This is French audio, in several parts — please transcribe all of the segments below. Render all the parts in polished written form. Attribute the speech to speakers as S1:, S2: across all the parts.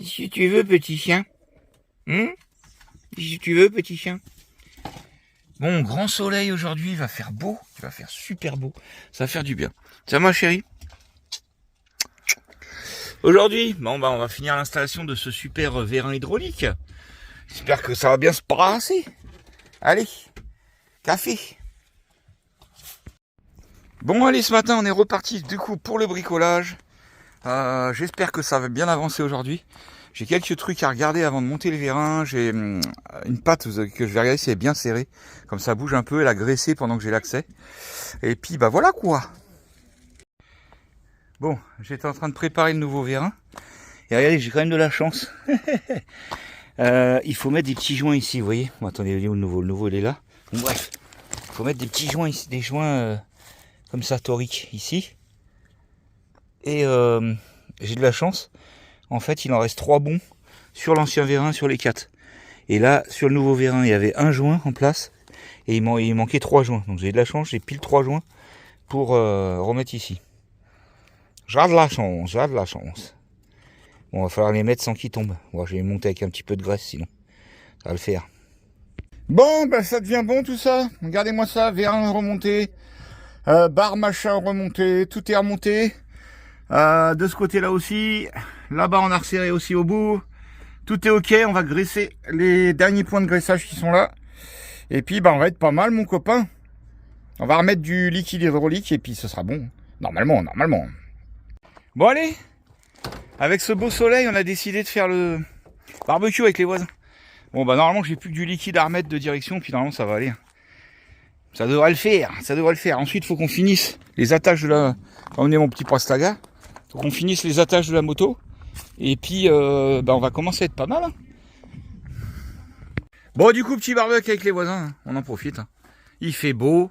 S1: Si tu veux, petit chien. Si tu veux, petit chien. Bon, grand soleil aujourd'hui, il va faire beau, il va faire super beau, ça va faire du bien. Ça va, ma chérie? Aujourd'hui, bon, on va finir l'installation de ce super vérin hydraulique. J'espère que ça va bien se passer. Allez, café. Bon, allez, ce matin, on est reparti du coup pour le bricolage. J'espère que ça va bien avancer aujourd'hui. J'ai quelques trucs à regarder avant de monter le vérin. J'ai une pâte que je vais regarder si elle est bien serrée. Comme ça bouge un peu, elle a graissé pendant que j'ai l'accès. Et puis bah voilà quoi. Bon, j'étais en train de préparer le nouveau vérin. Et regardez, j'ai quand même de la chance. Il faut mettre des petits joints ici, vous voyez. Bon, attendez, le nouveau il est là. Bon, bref, il faut mettre des petits joints ici, des joints comme ça, toriques ici. Et j'ai de la chance. En fait, il en reste 3 bons sur l'ancien vérin, sur les 4. Et là, sur le nouveau vérin, il y avait un joint en place. Et il manquait 3 joints. Donc j'ai de la chance, j'ai pile 3 joints pour remettre ici. J'ai de la chance, j'ai de la chance. Bon, il va falloir les mettre sans qu'ils tombent. Bon, je vais les monter avec un petit peu de graisse sinon. Ça va le faire. Bon, bah ça devient bon tout ça. Regardez-moi ça, vérin remonté. Barre machin remonté. Tout est remonté. De ce côté-là aussi. Là-bas, on a resserré aussi au bout. Tout est ok. On va graisser les derniers points de graissage qui sont là. Et puis, bah, on va être pas mal, mon copain. On va remettre du liquide hydraulique et puis ce sera bon. Normalement. Bon, allez. Avec ce beau soleil, on a décidé de faire le barbecue avec les voisins. Bon, bah, normalement, j'ai plus que du liquide à remettre de direction. Puis, normalement, ça va aller. Ça devrait le faire. Ensuite, il faut qu'on finisse les attaches de la... Emmener mon petit Prastaga. Faut qu'on finisse les attaches de la moto. Et puis, on va commencer à être pas mal. Hein. Bon, du coup, petit barbecue avec les voisins. Hein. On en profite. Hein. Il fait beau.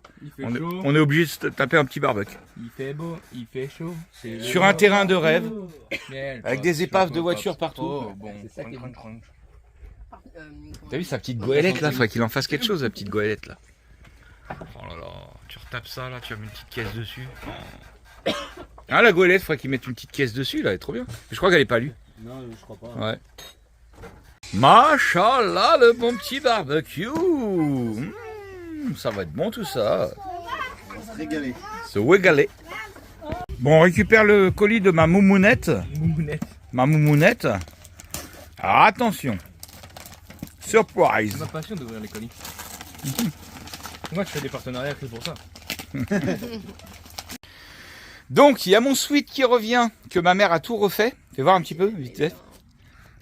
S1: On est obligé de se taper un petit barbecue.
S2: Il fait beau, il fait chaud.
S1: Sur un terrain de rêve. Avec des épaves de voitures partout. T'as vu sa petite goélette là? Faudrait qu'il en fasse quelque chose, la petite goélette là. Oh là là, tu retapes ça là, tu vas mettre une petite caisse dessus. Ah, la goélette, faudrait qu'il mette une petite caisse dessus là, elle est trop bien. Je crois qu'elle est pas lue.
S2: Non, je crois pas.
S1: Ouais. Machallah, le bon petit barbecue. Ça va être bon tout ça.
S2: On va se régaler.
S1: Se régaler. Bon, on récupère le colis de ma moumounette. Ma moumounette. Alors, attention. Surprise.
S2: C'est ma passion d'ouvrir les colis. Moi, je fais des partenariats que pour ça.
S1: Donc, il y a mon sweat qui revient, que ma mère a tout refait. Fais voir un petit peu, vite fait.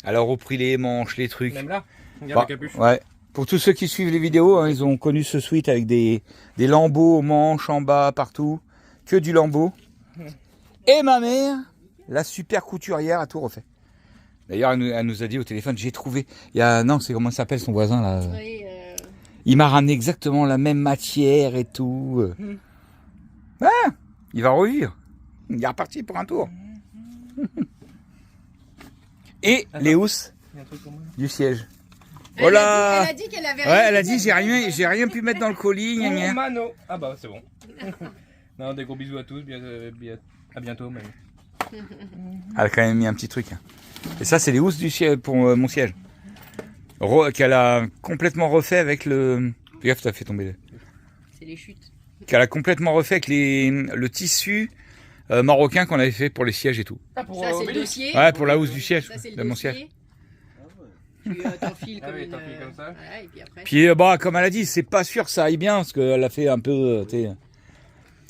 S1: Elle a repris les manches, les trucs.
S2: Même là, regarde la capuche.
S1: Ouais. Pour tous ceux qui suivent les vidéos, hein, ils ont connu ce sweat avec des lambeaux aux manches, en bas, partout. Que du lambeau. Et ma mère, la super couturière, a tout refait. D'ailleurs, elle nous a dit au téléphone, j'ai trouvé... Non, c'est comment ça s'appelle son voisin là. Oui, il m'a ramené exactement la même matière et tout. Ah, il va revivre. Il est reparti pour un tour. Et les housses du siège.
S3: Elle a dit qu'elle avait rien.
S1: Ouais, elle a dit j'ai rien pu mettre dans le colis. Gna gna.
S2: Mano. Ah bah c'est bon. Non, des gros bisous à tous. À bientôt. Même.
S1: Elle a quand même mis un petit truc. Et ça, c'est les housses du siège pour mon siège. Qu'elle a complètement refait avec le... Fais gaffe, t'as fait tomber.
S3: C'est les chutes.
S1: Qu'elle a complètement refait avec le tissu marocain qu'on avait fait pour les sièges et tout.
S3: Ah, ça, c'est le dossier.
S1: Ouais, pour la housse du siège,
S3: ça, c'est
S1: de mon siège.
S3: Tu t'enfiles comme,
S2: comme ça.
S3: Voilà, et puis après...
S1: Puis, comme elle a dit, c'est pas sûr que ça aille bien, parce qu'elle a fait un peu,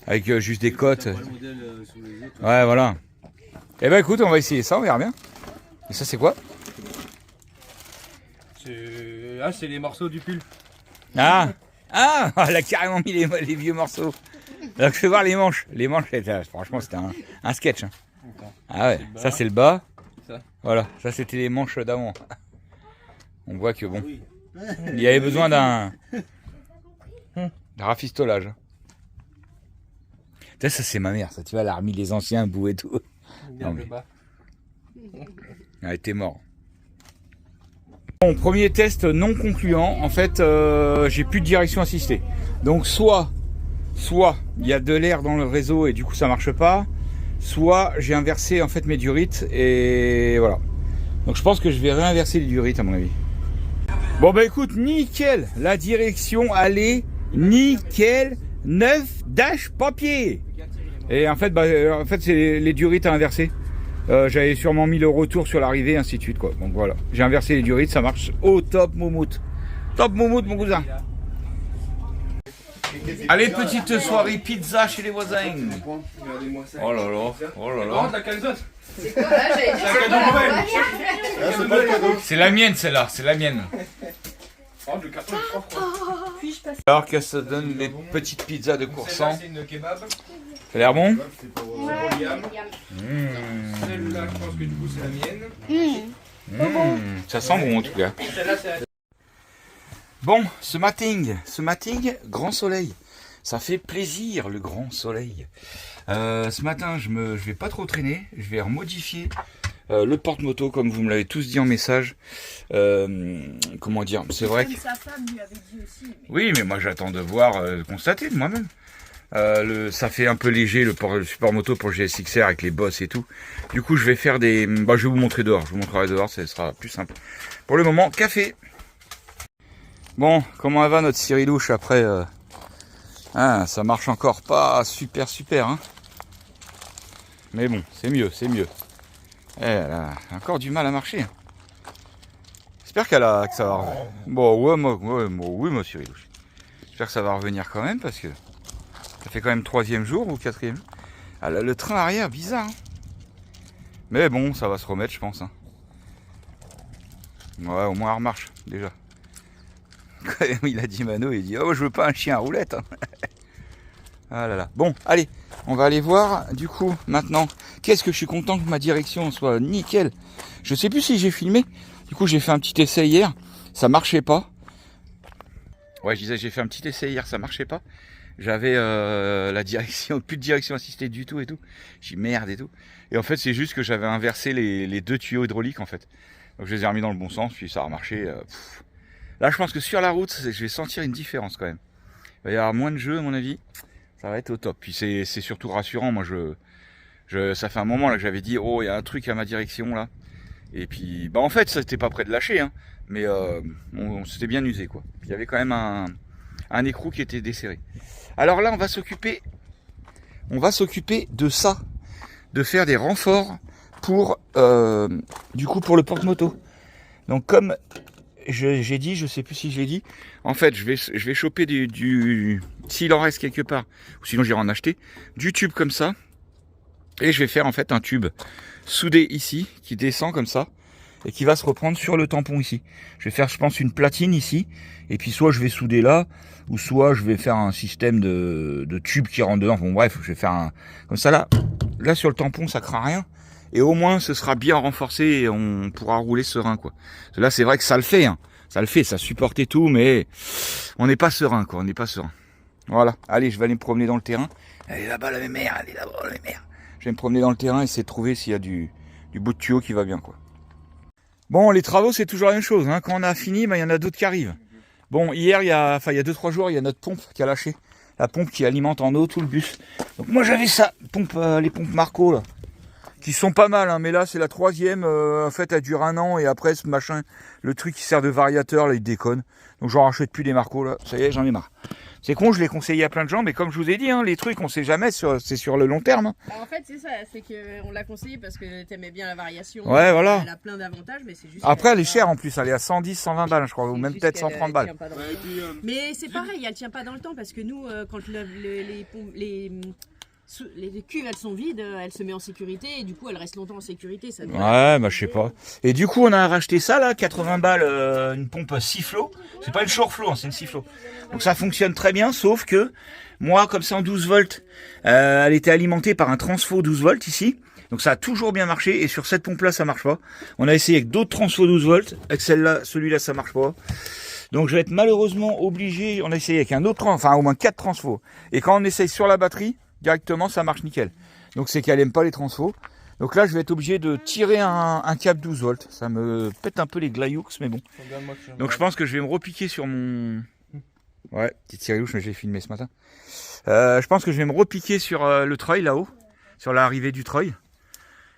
S1: avec juste des côtes. Ouais, voilà. Eh ben, écoute, on va essayer ça, on verra bien. Et ça, c'est quoi?
S2: C'est les morceaux du pull.
S1: Ah, elle a carrément mis les vieux morceaux. Donc, je vais voir les manches. Les manches, franchement, c'était un sketch. Hein. Ah ouais, ça, c'est le bas.
S2: Ça.
S1: Voilà, ça, c'était les manches d'avant. On voit que bon, il y avait besoin d'un rafistolage. Ça, c'est ma mère, ça, tu vois, elle a remis les anciens bouts et tout. Non, mais... Elle était morte. Bon, premier test non concluant. En fait, j'ai plus de direction assistée. Donc, soit il y a de l'air dans le réseau et du coup, ça marche pas. Soit j'ai inversé en fait mes durites et voilà. Donc je pense que je vais réinverser les durites à mon avis. Bon bah écoute, nickel. La direction, elle est nickel. 9 dash papier. Et en fait, c'est les durites à inverser. J'avais sûrement mis le retour sur l'arrivée, ainsi de suite quoi. Donc voilà, j'ai inversé les durites, ça marche au top moumoute. Top moumoute mon cousin. Allez, petite soirée pizza chez les voisins. Oh là là, oh là là.
S3: C'est quoi là? J'allais dire, c'est quoi la nouvelle?
S1: C'est la mienne celle-là, c'est la mienne. Alors que ça donne les petites pizzas de Coursan. Ça a l'air bon?
S2: Celle-là, je pense que du coup c'est la mienne.
S1: Ça sent bon en tout cas. Bon, ce matin, grand soleil. Ça fait plaisir le grand soleil. Ce matin, je vais pas trop traîner. Je vais remodifier le porte-moto comme vous me l'avez tous dit en message. Comment dire? C'est vrai que
S3: sa femme lui avait dit aussi. Mais...
S1: oui, mais moi j'attends de voir, constater de moi-même. Ça fait un peu léger le support moto pour GSXR avec les bosses et tout. Du coup, je vais faire des. Bah, je vais vous montrer dehors. Je vous montrerai dehors, ça sera plus simple. Pour le moment, café. Bon, comment va notre Cyrilouche après ça marche encore pas super hein. Mais bon, c'est mieux, c'est mieux. Elle a encore du mal à marcher. J'espère que ça va revenir. Bon, oui, moi Cyrilouche. J'espère que ça va revenir quand même parce que ça fait quand même 3e jour ou 4e jour. Ah, là, le train arrière, bizarre. Hein. Mais bon, ça va se remettre, je pense. Hein. Ouais, au moins elle remarche déjà. Il a dit Mano, il dit oh je veux pas un chien à roulette. Hein. Ah là là. Bon, allez, on va aller voir du coup maintenant. Qu'est-ce que je suis content que ma direction soit nickel. Je sais plus si j'ai filmé. Du coup j'ai fait un petit essai hier. Ça marchait pas. Ouais, je disais j'ai fait un petit essai hier, ça marchait pas. J'avais la direction, plus de direction assistée du tout et tout. J'ai dit merde et tout. Et en fait c'est juste que j'avais inversé les 2 tuyaux hydrauliques en fait. Donc je les ai remis dans le bon sens, puis ça a remarché. Là je pense que sur la route, je vais sentir une différence quand même. Il va y avoir moins de jeux à mon avis. Ça va être au top. Puis c'est surtout rassurant. Moi ça fait un moment là que j'avais dit oh il y a un truc à ma direction là. Et puis bah en fait ça n'était pas près de lâcher hein. Mais on s'était bien usé quoi. Puis il y avait quand même un écrou qui était desserré. Alors là on va s'occuper de ça, de faire des renforts pour du coup pour le porte-moto. Donc comme j'ai dit, je sais plus si je l'ai dit, en fait je vais choper du s'il en reste quelque part, ou sinon j'irai en acheter, du tube comme ça, et je vais faire en fait un tube soudé ici, qui descend comme ça, et qui va se reprendre sur le tampon ici. Je vais faire je pense une platine ici, et puis soit je vais souder là, ou soit je vais faire un système de tube qui rentre dedans, bon bref, je vais faire un, comme ça là sur le tampon ça craint rien, et au moins ce sera bien renforcé et on pourra rouler serein quoi. Là c'est vrai que ça le fait, hein. Ça supporte et tout, mais on n'est pas serein quoi, on n'est pas serein. Voilà, allez je vais aller me promener dans le terrain. Elle est là-bas la mémère, elle est là-bas la mémère. Je vais me promener dans le terrain et essayer de trouver s'il y a du bout de tuyau qui va bien quoi. Bon les travaux c'est toujours la même chose, hein. Quand on a fini, il y en a d'autres qui arrivent. Bon hier, il y a 2-3 jours, il y a notre pompe qui a lâché. La pompe qui alimente en eau tout le bus. Donc moi j'avais ça, les pompes Marco là. Qui sont pas mal, hein, mais là c'est la 3e, en fait elle dure 1 an et après ce machin, le truc qui sert de variateur là il déconne. Donc j'en rachète plus des Marco là, ça y est j'en ai marre. C'est con, je l'ai conseillé à plein de gens, mais comme je vous ai dit, hein, les trucs on sait jamais, c'est sur le long terme. Hein.
S3: En fait c'est ça, c'est qu'on l'a conseillé parce que t'aimais bien la variation.
S1: Ouais voilà.
S3: Elle a plein d'avantages, mais c'est juste.
S1: Après elle est chère en plus, elle est à 110, 120 balles je crois, ou même peut-être 130 balles.
S3: Mais c'est pareil, elle tient pas dans le temps parce que nous, quand les cuves elles sont vides, elle se met en sécurité et du coup elle reste longtemps en sécurité. Ça
S1: ouais, bah je sais pas. Et du coup on a racheté ça là, 80 balles, une pompe 6 flots. C'est pas une Shoreflow, hein, c'est une 6 flots. Donc ça fonctionne très bien, sauf que moi comme c'est en 12 volts, elle était alimentée par un transfo 12 volts ici. Donc ça a toujours bien marché et sur cette pompe là ça marche pas. On a essayé avec d'autres transfo 12 volts, avec celui-là ça marche pas. Donc je vais être malheureusement obligé, on a essayé avec un autre, enfin au moins 4 transfos. Et quand on essaye sur la batterie, directement ça marche nickel. Donc c'est qu'elle aime pas les transfos. Donc là je vais être obligé de tirer un câble 12 volts. Ça me pète un peu les glayoux mais bon. Donc je pense que je vais me repiquer sur mon... Ouais, petite Cyrilouche, mais j'ai filmé ce matin. Je pense que je vais me repiquer sur le treuil là-haut. Sur l'arrivée du treuil.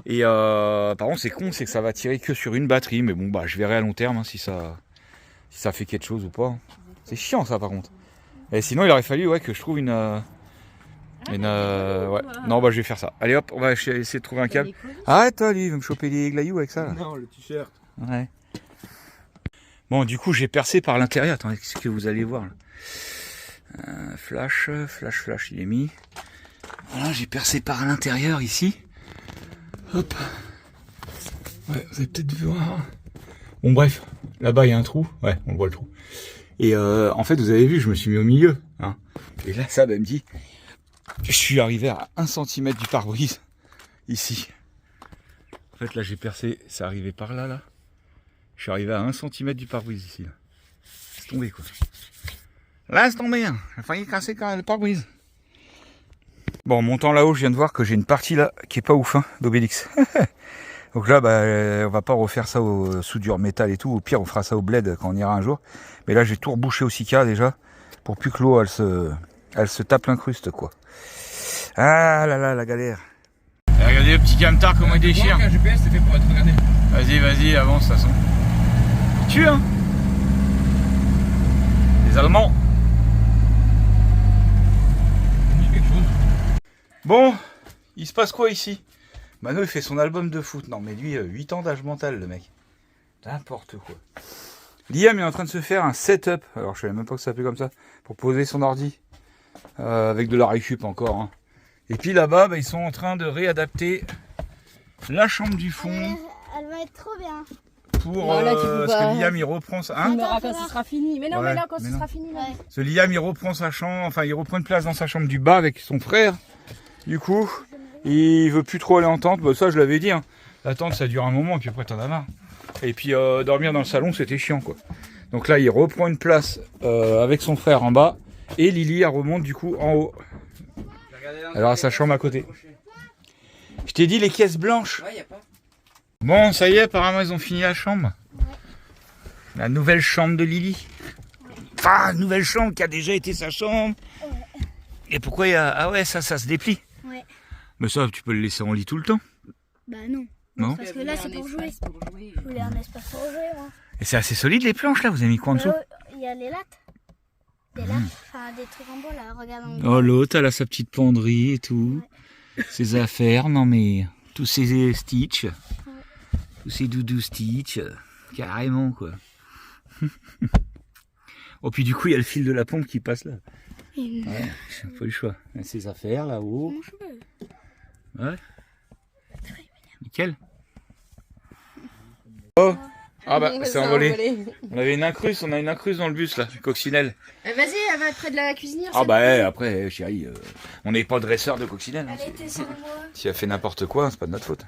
S1: Et par contre, c'est con, c'est que ça va tirer que sur une batterie. Mais bon, bah, je verrai à long terme hein, si ça fait quelque chose ou pas. C'est chiant ça par contre. Et sinon, il aurait fallu que je trouve une ouais. Non, bah je vais faire ça. Allez hop, on va essayer de trouver un câble. Arrête toi, lui, il veut me choper les glailloux avec ça. Là.
S2: Non, le t-shirt.
S1: Ouais. Bon, du coup, j'ai percé par l'intérieur. Attendez, qu'est-ce que vous allez voir là. Flash, il est mis. Voilà, j'ai percé par l'intérieur ici. Hop. Ouais, vous avez peut-être vu voir. Bon, bref, là-bas il y a un trou. Ouais, on voit le trou. Et en fait, vous avez vu, je me suis mis au milieu. Hein. Et là, ça me dit, je suis arrivé à 1 cm du pare-brise ici. En fait, là, j'ai percé, c'est arrivé par là, là. Je suis arrivé à 1 cm du pare-brise ici. Là. C'est tombé, quoi. Là, c'est tombé. Hein. J'ai failli casser le pare-brise. Bon, en montant là-haut, je viens de voir que j'ai une partie là qui est pas ouf, hein, d'Obélix. Donc là, bah, on va pas refaire ça au soudure métal et tout. Au pire, on fera ça au bled quand on ira un jour. Mais là, j'ai tout rebouché au Sika déjà pour plus que l'eau, elle se tape l'incruste, quoi. Ah là là, la galère. Et regardez le petit camtar comment il déchire.
S2: Un GPS, c'est fait pour être regardé.
S1: Vas-y, avance, de toute façon. Il tue, hein. Les Allemands. Bon, il se passe quoi ici? Mano il fait son album de foot. Non mais lui, 8 ans d'âge mental le mec. N'importe quoi. Liam est en train de se faire un setup. Alors je savais même pas que ça s'appelait comme ça. Pour poser son ordi. Avec de la récup encore. Hein. Et puis là-bas, bah, ils sont en train de réadapter la chambre du fond.
S4: Elle va être trop bien.
S1: Pour parce que Liam il reprend ça. Hein,
S3: On verra quand ce sera fini. Mais non,
S1: ouais,
S3: mais là, quand
S1: mais
S3: ce
S1: non.
S3: sera fini. Là.
S1: Parce que Liam il reprend sa chambre. Enfin, il reprend une place dans sa chambre du bas avec son frère. Du coup, il veut plus trop aller en tente. Bah, ça, je l'avais dit. Hein. La tente, ça dure un moment, et puis après, t'en as marre. Et puis, dormir dans le salon, c'était chiant, quoi. Donc là, il reprend une place avec son frère en bas. Et Lily, elle remonte, du coup, en haut. Alors, à sa chambre à côté. Je t'ai dit, les caisses blanches.
S2: Ouais, y a pas.
S1: Bon, ça y est, apparemment, ils ont fini la chambre. Ouais. La nouvelle chambre de Lily. Ouais. Enfin, nouvelle chambre qui a déjà été sa chambre. Ouais. Et pourquoi il y a... Ah ouais, ça se déplie. Ouais. Mais ça, tu peux le laisser en lit tout le temps.
S4: Bah non.
S1: Non.
S4: Parce que là, c'est pour jouer. Je voulais un espace pour jouer, moi.
S1: Et c'est assez solide, les planches, là. Vous avez mis quoi en dessous?
S4: Il y a les lattes. Des lattes, enfin des trucs en bois, là. Regarde en bois.
S1: Oh, l'autre, elle a sa petite penderie et tout. Ouais. Ses affaires, non mais... Tous ces Stitch. Ouais. Tous ces doudou Stitch. Carrément, quoi. Oh, puis du coup, il y a le fil de la pompe qui passe là. Ouais, faut le choix. Ses affaires là-haut. Ouais. Nickel. Oh. Ah bah, c'est envolé. On avait une incruste, on a une incruste dans le bus là, coccinelle.
S3: Vas-y, elle va être près de la cuisinière.
S1: Ah bah, après, chérie, on n'est pas dresseur de coccinelle. Hein,
S4: elle était sans moi.
S1: Si elle fait n'importe quoi, c'est pas de notre faute.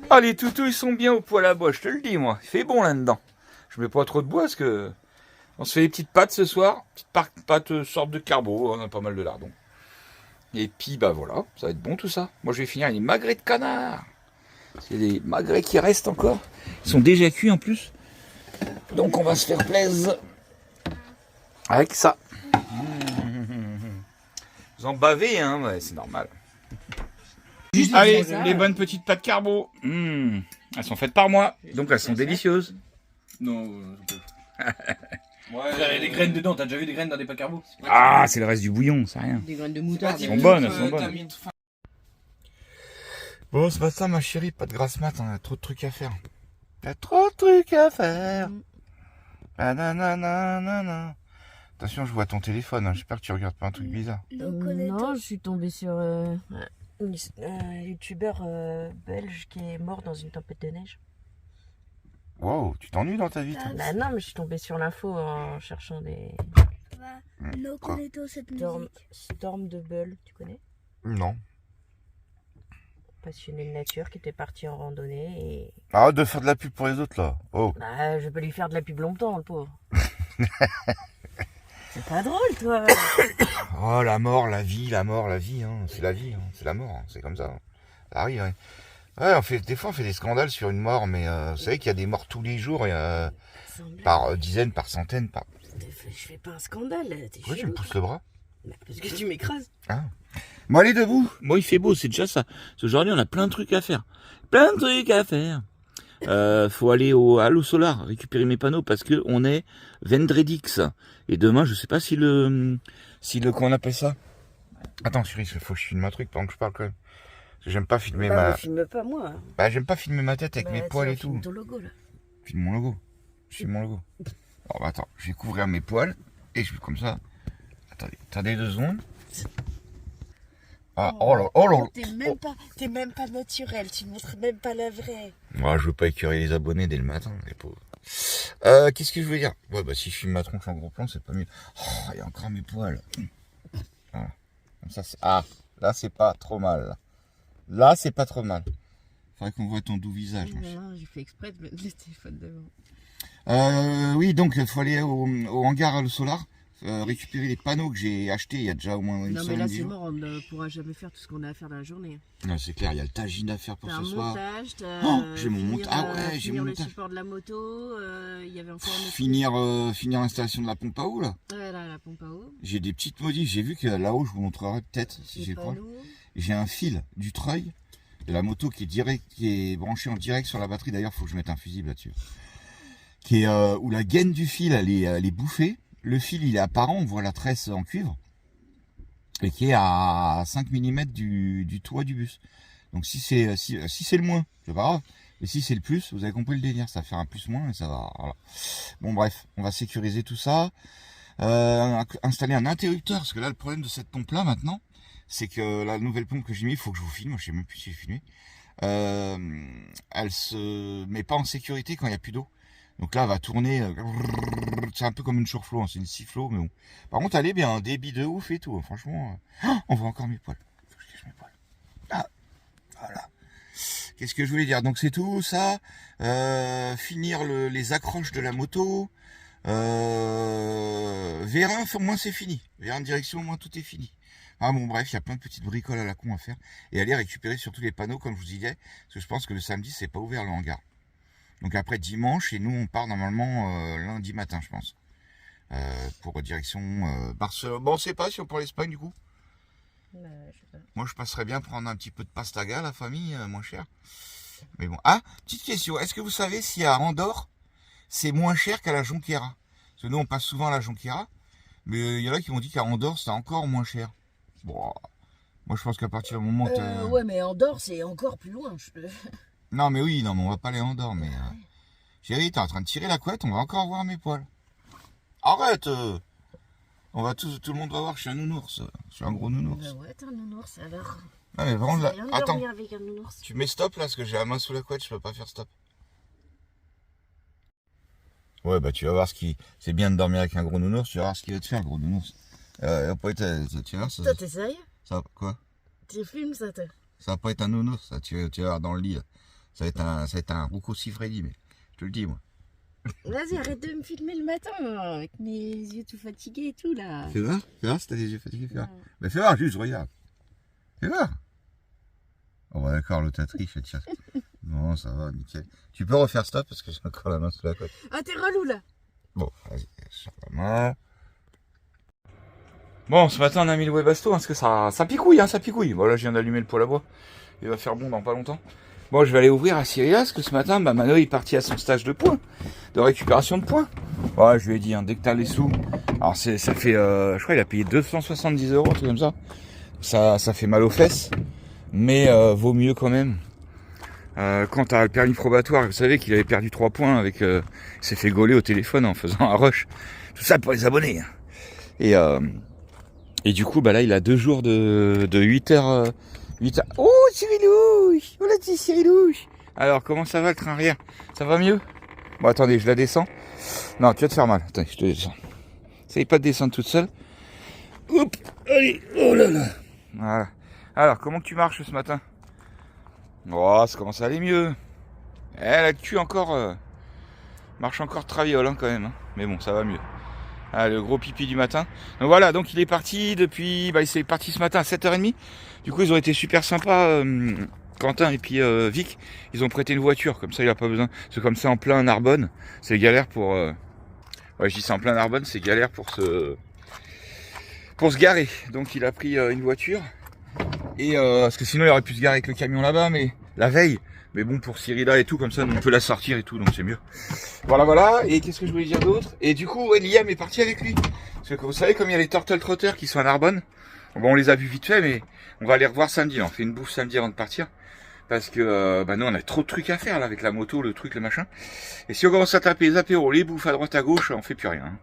S1: Ah, les toutous, ils sont bien au poêle à bois, je te le dis, moi. Il fait bon là-dedans. Je mets pas trop de bois parce que... On se fait des petites pâtes ce soir. Petites pâtes sorte de carbo, on a pas mal de lardons. Et puis, bah voilà, ça va être bon tout ça. Moi, je vais finir les magrets de canard. C'est des magrets qui restent encore. Ils sont déjà cuits en plus. Donc, on va se faire plaisir avec ça. Vous en bavez, hein, ouais, c'est normal. Allez, les bonnes petites pâtes carbo. Elles sont faites par moi, donc elles sont délicieuses.
S2: Non, ouais, il y a des graines dedans, t'as déjà vu des graines dans des pâtes carbo?
S1: Ah, c'est le reste du bouillon, c'est rien.
S3: Des graines de moutarde.
S1: Elles sont bonnes, elles sont bonnes. Bon, ce matin, ma chérie, pas de grasse mat, on a trop de trucs à faire. Il y a trop de trucs à faire. Nanana. Attention, je vois ton téléphone, hein. J'espère que tu regardes pas un truc bizarre.
S3: Non, je suis tombée sur un youtubeur belge qui est mort dans une tempête de neige.
S1: Wow, tu t'ennuies dans ta vie, toi?
S3: Bah non, mais je suis tombée sur l'info en cherchant des...
S4: No connaît cette musique.
S3: Storm de Bull, tu connais?
S1: Non.
S3: Passionné de nature qui était parti en randonnée et...
S1: Arrête de faire de la pub pour les autres, là. Oh.
S3: Bah, je peux lui faire de la pub longtemps, le pauvre. C'est pas drôle, toi.
S1: Oh, la mort, la vie, hein. C'est la vie, hein. C'est la mort, hein. C'est comme ça. Hein. Ça arrive, hein. Ouais, des fois on fait des scandales sur une mort, mais vous savez qu'il y a des morts tous les jours, par dizaines, par centaines, par...
S3: Je fais pas un scandale, là.
S1: Pourquoi tu me pousses le bras?
S3: Bah, parce que tu m'écrases.
S1: Ah. Bon, allez debout. Bon, il fait beau, c'est déjà ça. Parce qu'aujourd'hui, on a plein de trucs à faire. Plein de trucs à faire. Faut aller à l'eau solar, récupérer mes panneaux parce que on est vendredix. Et demain, je sais pas si le, comment on appelle ça. Attends, chérie, il faut que je filme un truc pendant que je parle quand même. Parce que j'aime pas filmer
S3: Bah, filme pas moi.
S1: Bah, j'aime pas filmer ma tête avec mes poils et tout.
S3: Filme ton logo là.
S1: Filme mon logo. Je filme mon logo. Bon, bah, attends, je vais couvrir mes poils et je fais comme ça. Attendez 2 secondes. Ah, oh là là.
S3: T'es même pas naturel, tu montres même pas la vraie.
S1: Moi, je veux pas écœurer les abonnés dès le matin, les pauvres. Qu'est-ce que je veux dire? Ouais, bah, si je filme ma tronche en gros plan, c'est pas mieux. Oh, il y a encore mes poils. Voilà. Comme ça, ah, là, c'est pas trop mal. Là, c'est pas trop mal. Faudrait qu'on voit ton doux visage.
S3: Non, j'ai fait exprès de mettre le téléphone devant.
S1: Oui, donc, il faut aller au hangar le solar. Récupérer les panneaux que j'ai achetés il y a déjà au moins une semaine.
S3: Non mais là c'est mort, on ne pourra jamais faire tout ce qu'on a à faire dans la journée.
S1: Non, c'est clair, il y a le tagine à faire pour ce soir.
S3: Montage,
S1: j'ai mon montage. Ah ouais, j'ai mon montage.
S3: le support de la moto, il y avait encore
S1: finir l'installation de la pompe à eau là.
S3: Ouais, là, la pompe à eau.
S1: J'ai des petites modifs, j'ai vu que là-haut, je vous montrerai peut-être si j'ai le problème. J'ai un fil du treuil de la moto qui est branché en direct sur la batterie. D'ailleurs, il faut que je mette un fusible là-dessus. Où la gaine du fil elle est bouffée. Le fil il est apparent, on voit la tresse en cuivre et qui est à 5 mm du toit du bus. Donc si c'est le moins, c'est pas grave. Et si c'est le plus, vous avez compris le délire, ça va faire un plus-moins et ça va. Voilà. Bon bref, on va sécuriser tout ça. Installer un interrupteur, parce que là le problème de cette pompe là maintenant, c'est que la nouvelle pompe que j'ai mis, il faut que je vous filme, je sais même plus si j'ai filmé. Elle se met pas en sécurité quand il n'y a plus d'eau. Donc là, elle va tourner, c'est un peu comme une surflow, hein, c'est une sifflow, mais bon. Par contre, elle est bien, un débit de ouf et tout, hein, franchement. On voit encore mes poils. Faut que je cache mes poils. Ah, voilà. Qu'est-ce que je voulais dire? Donc c'est tout ça. Finir les accroches de la moto. Vérin, au moins c'est fini. Vérin de direction, au moins tout est fini. Ah bon, bref, il y a plein de petites bricoles à la con à faire. Et aller récupérer surtout les panneaux, comme je vous disais. Parce que je pense que le samedi, c'est pas ouvert le hangar. Donc après dimanche, et nous on part normalement lundi matin, je pense. Pour direction Barcelone. Bon, on sait pas si on prend l'Espagne du coup.
S3: Je sais pas.
S1: Moi je passerais bien prendre un petit peu de pastaga, la famille, moins cher. Mais bon. Ah, petite question, est-ce que vous savez si à Andorre, c'est moins cher qu'à la Jonquera? Parce que nous on passe souvent à la Jonquera, mais il y en a qui m'ont dit qu'à Andorre c'était encore moins cher. Bon, moi je pense qu'à partir du moment où
S3: ouais, mais Andorre c'est encore plus loin.
S1: Non mais oui, non mais on va pas aller en Andorre, mais... Chérie, t'es en train de tirer la couette, on va encore voir mes poils. Arrête On va tout le monde va voir que je suis un nounours. Je suis un gros nounours.
S3: Bah ouais, t'es un nounours alors.
S1: Ah mais vraiment là... Attends,
S3: avec un nounours.
S1: tu mets stop là, parce que j'ai la main sous la couette, je peux pas faire stop. Ouais, bah tu vas voir ce qui... C'est bien de dormir avec un gros nounours, tu vas voir ce qu'il va te faire, le gros nounours. Après, tu vas voir, ça...
S3: Toi, t'es sérieux?
S1: Ça quoi?
S3: Tu filmes ça, toi?
S1: Ça va pas être un nounours, ça, tu vas voir dans le lit, là. Ça va être un Rocco Siffredi, mais je te le dis, moi.
S3: Vas-y, arrête de me filmer le matin, avec mes yeux tout fatigués et tout, là.
S1: Fais voir si t'as des yeux fatigués, fais voir. Mais fais voir, juste, regarde. Fais voir. Oh, bah d'accord, l'autre triche, tiens. Non, ça va, nickel. Tu peux refaire stop, parce que j'ai encore la main sous la couette.
S3: Ah, t'es relou, là.
S1: Bon, vas-y, sur la main. Bon, ce matin, on a mis le Webasto, parce que ça picouille, hein, ça picouille. Bon, là, je viens d'allumer le poêle à bois. Il va faire bon dans pas longtemps. Bon, je vais aller ouvrir à Cyrilla, parce que ce matin, bah, Mano est parti à son stage de points, de récupération de points. Ouais, je lui ai dit, hein, dès que t'as les sous. Alors, ça fait, je crois, il a payé 270 €, un truc comme ça. Ça fait mal aux fesses, mais vaut mieux quand même. Quand t'as le permis probatoire, vous savez qu'il avait perdu 3 points avec, il s'est fait gauler au téléphone en faisant un rush. Tout ça pour les abonnés. Et du coup, bah là, il a 2 jours de 8h. Oh, Cyrilouche! Oh, la petite Cyrilouche! Alors, comment ça va le train arrière? Ça va mieux? Bon, attendez, je la descends. Non, tu vas te faire mal. Attendez, je te descends. Essaye pas de descendre toute seule. Oups! Allez! Oh là là! Voilà. Alors, comment tu marches ce matin? Oh, ça commence à aller mieux. La queue encore... marche encore traviole, hein, quand même. Hein. Mais bon, ça va mieux. Ah, le gros pipi du matin. Donc voilà, donc il est parti depuis... Bah, il s'est parti ce matin à 7h30. Du coup, ils ont été super sympas, Quentin et puis Vic. Ils ont prêté une voiture, comme ça il a pas besoin. C'est comme ça en plein Narbonne. C'est galère pour... Ouais, je dis c'est en plein Narbonne, c'est galère pour se garer. Donc il a pris une voiture. Et parce que sinon il aurait pu se garer avec le camion là-bas, mais la veille. Mais bon, pour Cyrilla et tout, comme ça, on peut la sortir et tout, donc c'est mieux. Voilà. Et qu'est-ce que je voulais dire d'autre? Et du coup, ouais, Liam est parti avec lui. Parce que vous savez, comme il y a les Turtle Trotters qui sont à Narbonne, bon, on les a vus vite fait, mais on va les revoir samedi. On fait une bouffe samedi avant de partir. Parce que nous, on a trop de trucs à faire là, avec la moto, le truc, le machin. Et si on commence à taper les apéros, les bouffes à droite à gauche, on fait plus rien.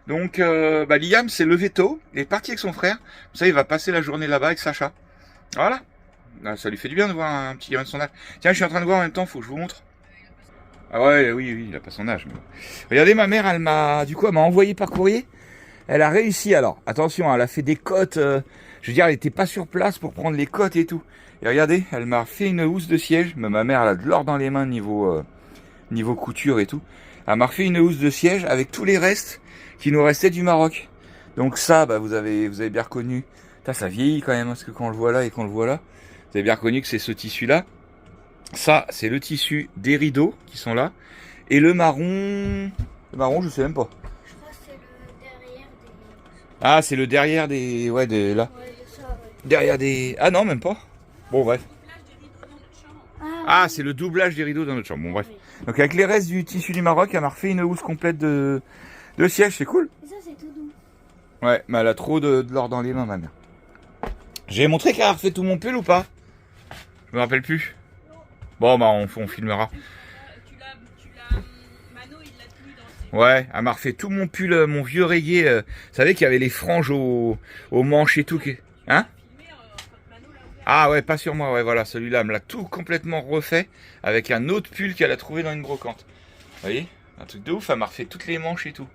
S1: Donc, Liam s'est levé tôt, il est parti avec son frère. Comme ça, il va passer la journée là-bas avec Sacha. Voilà. Ça lui fait du bien de voir un petit gamin de son âge. Tiens, je suis en train de voir en même temps, faut que je vous montre. Ah ouais, oui, il a pas son âge. Mais... Regardez, ma mère, elle m'a envoyé par courrier. Elle a réussi, alors, attention, elle a fait des cotes, je veux dire, elle était pas sur place pour prendre les cotes et tout. Et regardez, elle m'a fait une housse de siège, mais ma mère, elle a de l'or dans les mains niveau couture et tout. Elle m'a refait une housse de siège avec tous les restes qui nous restaient du Maroc. Donc ça, vous avez bien reconnu. Ça vieillit quand même, parce que quand on le voit là et qu'on le voit là, vous avez bien reconnu que c'est ce tissu-là. Ça, c'est le tissu des rideaux qui sont là. Et le marron, je sais même pas.
S4: Je crois que c'est le derrière des...
S1: Ah, c'est le derrière des... Ouais, là.
S4: Ouais, ça, ouais.
S1: Derrière des... Ah non, même pas. Bon, bref. Ah, c'est le doublage des rideaux dans notre chambre. Bon, bref. Donc, avec les restes du tissu du Maroc, elle m'a refait une housse complète de siège. C'est cool.
S4: Et ça, c'est tout doux.
S1: Ouais, mais elle a trop de l'or dans les mains, ma mère. J'ai montré qu'elle a refait tout mon pull ou pas? Je me rappelle plus. Bon, on filmera.
S5: Mano, il l'a tenu dans ses...
S1: Ouais, elle m'a refait tout mon pull, mon vieux rayé. Vous savez qu'il y avait les franges aux manches et tout. Hein? Ah ouais, pas sur moi, ouais, voilà, celui-là, elle me l'a tout complètement refait avec un autre pull qu'elle a trouvé dans une brocante. Vous voyez? Un truc de ouf, elle m'a refait toutes les manches et tout.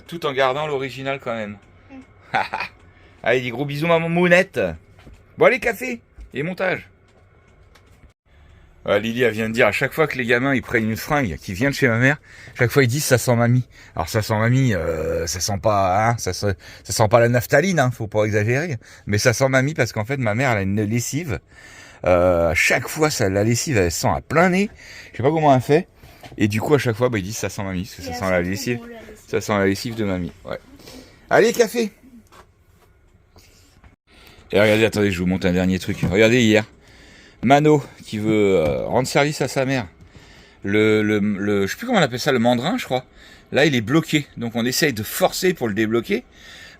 S1: Tout en gardant l'original quand même. Allez, des gros bisous, maman Mounette. Bon, allez, café et montage. Lily, elle vient de dire, à chaque fois que les gamins ils prennent une fringue qui vient de chez ma mère, chaque fois ils disent ça sent mamie. Alors ça sent mamie, ça sent pas, hein, ça sent pas la naphtaline, hein, faut pas exagérer. Mais ça sent mamie parce qu'en fait ma mère elle a une lessive. À chaque fois la lessive elle sent à plein nez. Je sais pas comment elle fait. Et du coup à chaque fois ils disent ça sent mamie, parce que ça sent la lessive. Ça sent la lessive de mamie. Ouais. Allez, café. Et regardez, attendez, je vous montre un dernier truc. Regardez hier. Mano qui veut rendre service à sa mère. Je sais plus comment on appelle ça, le mandrin, je crois. Là, il est bloqué. Donc, on essaye de forcer pour le débloquer.